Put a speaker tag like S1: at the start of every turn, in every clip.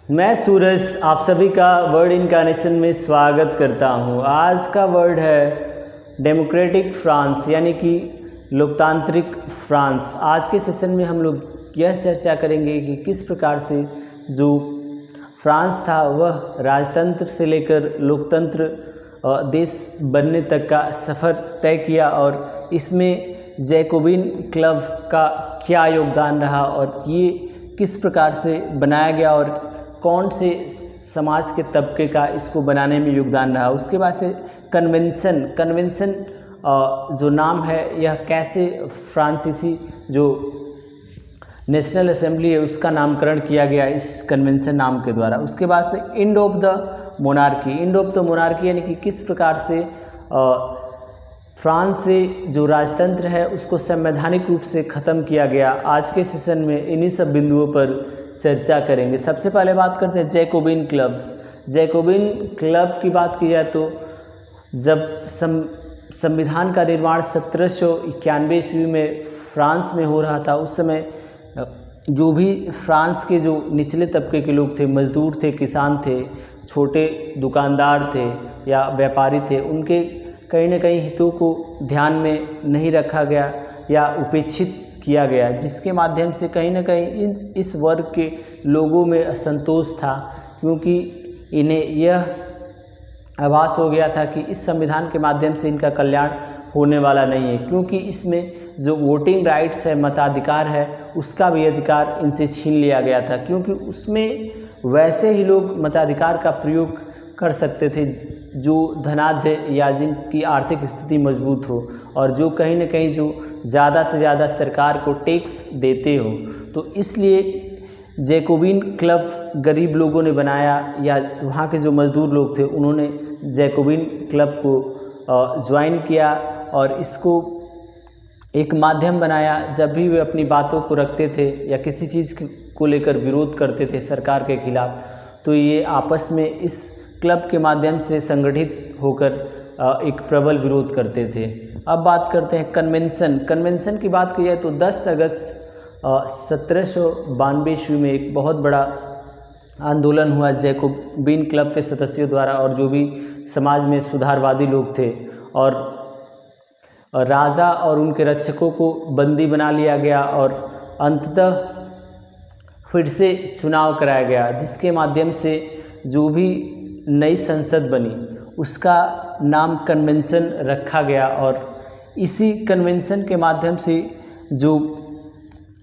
S1: मैं सूरज आप सभी का वर्ड इनकार्नेशन में स्वागत करता हूं। आज का वर्ड है डेमोक्रेटिक फ्रांस, यानी कि लोकतांत्रिक फ्रांस। आज के सेशन में हम लोग यह चर्चा करेंगे कि किस प्रकार से जो फ्रांस था वह राजतंत्र से लेकर लोकतंत्र देश बनने तक का सफ़र तय किया और इसमें जैकोबिन क्लब का क्या योगदान रहा और ये किस प्रकार से बनाया गया और कौन से समाज के तबके का इसको बनाने में योगदान रहा। उसके बाद से कन्वेंशन जो नाम है यह कैसे फ्रांसीसी जो नेशनल असेंबली है उसका नामकरण किया गया इस कन्वेंशन नाम के द्वारा। उसके बाद से एंड ऑफ द मोनार्की यानी कि किस प्रकार से फ्रांस से जो राजतंत्र है उसको संवैधानिक रूप से ख़त्म किया गया। आज के सेशन में इन्हीं सब बिंदुओं पर चर्चा करेंगे। सबसे पहले बात करते हैं जैकोबिन क्लब की बात की जाए तो जब संविधान का निर्माण 1791 ईस्वी में फ्रांस में हो रहा था, उस समय जो भी फ्रांस के जो निचले तबके के लोग थे, मजदूर थे, किसान थे, छोटे दुकानदार थे या व्यापारी थे, उनके कहीं न कहीं हितों को ध्यान में नहीं रखा गया या उपेक्षित किया गया, जिसके माध्यम से कहीं न कहीं इस वर्ग के लोगों में असंतोष था, क्योंकि इन्हें यह आभास हो गया था कि इस संविधान के माध्यम से इनका कल्याण होने वाला नहीं है, क्योंकि इसमें जो वोटिंग राइट्स है, मताधिकार है, उसका भी अधिकार इनसे छीन लिया गया था, क्योंकि उसमें वैसे ही लोग मताधिकार का प्रयोग कर सकते थे जो धनाढ्य या जिनकी आर्थिक स्थिति मजबूत हो और जो कहीं न कहीं जो ज़्यादा से ज़्यादा सरकार को टैक्स देते हो। तो इसलिए जैकोबिन क्लब गरीब लोगों ने बनाया या वहाँ के जो मज़दूर लोग थे उन्होंने जैकोबिन क्लब को ज्वाइन किया और इसको एक माध्यम बनाया। जब भी वे अपनी बातों को रखते थे या किसी चीज़ को लेकर विरोध करते थे सरकार के खिलाफ़, तो ये आपस में इस क्लब के माध्यम से संगठित होकर एक प्रबल विरोध करते थे। अब बात करते हैं कन्वेंशन की बात की जाए तो 10 अगस्त 1792 ईस्वी में एक बहुत बड़ा आंदोलन हुआ जैकोबिन क्लब के सदस्यों द्वारा, और जो भी समाज में सुधारवादी लोग थे, और राजा और उनके रक्षकों को बंदी बना लिया गया और अंततः फिर से चुनाव कराया गया, जिसके माध्यम से जो भी नई संसद बनी उसका नाम कन्वेंशन रखा गया। और इसी कन्वेंशन के माध्यम से जो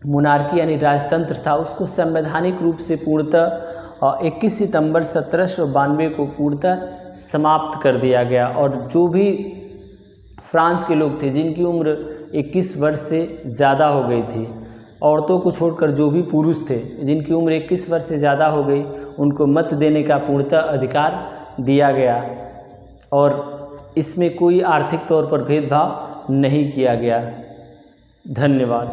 S1: मोनार्की यानी राजतंत्र था उसको संवैधानिक रूप से पूर्णतः 21 सितंबर 1792 को पूर्णतः समाप्त कर दिया गया। और जो भी फ्रांस के लोग थे जिनकी उम्र 21 वर्ष से ज़्यादा हो गई थी, औरतों को छोड़कर जो भी पुरुष थे जिनकी उम्र 21 वर्ष से ज़्यादा हो गई, उनको मत देने का पूर्णतः अधिकार दिया गया और इसमें कोई आर्थिक तौर पर भेदभाव नहीं किया गया। धन्यवाद।